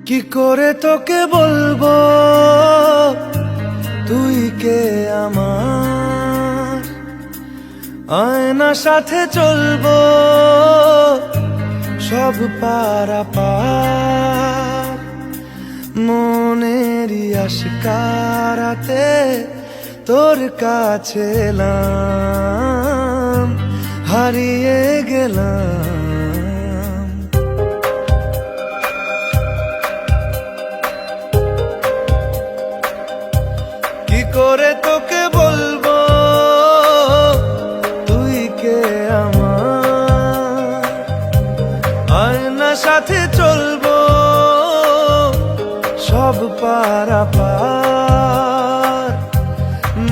কি করে তোকে বলবো তুই কে আমার, আয়না সাথে চলবো সব পারাপার, মনেরই আশকারাতে তোর কাছে এলাম, হারিয়ে গেলাম। কি করে তোকে বলবো তুই কে আমার, আয়না সাথে চলবো সব পারাপার,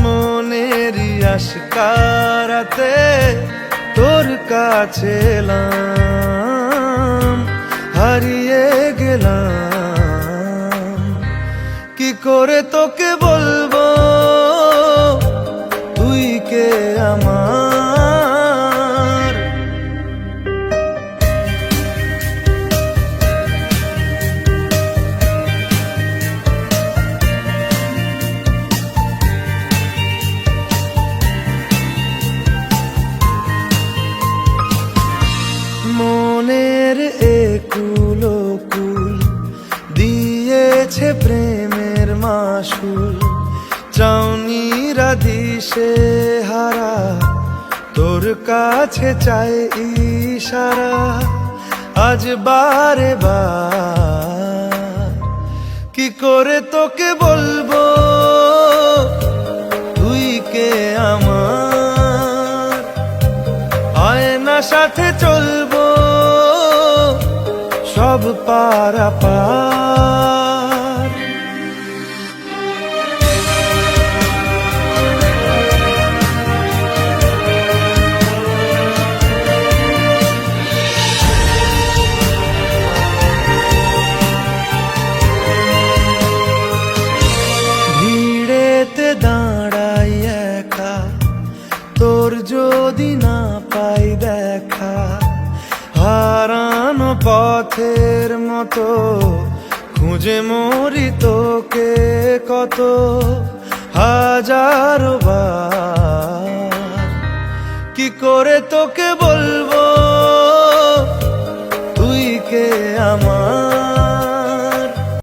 মনেরই আশকারাতে তোর কাছে এলাম, হারিয়ে গেলাম। কি করে তোকে বলবো তুই কে আমার। মনের একুল কুল দিয়েছে প্রেমের মাসুল, চাউনিরা দিশে হারা তোর কাছে চাই ইশারা, আজ বারে বার। কি করে তোকে বলবো তুই কে আমার, আয়না সাথে চলবো সব পারাপার। ভিড়েতে দাঁড়াই একা তোর যদি না পাই দেখা, হারানো পথের মতো খুঁজে মরি তোকে কত হাজারো বার। কি করে তোকে বলবো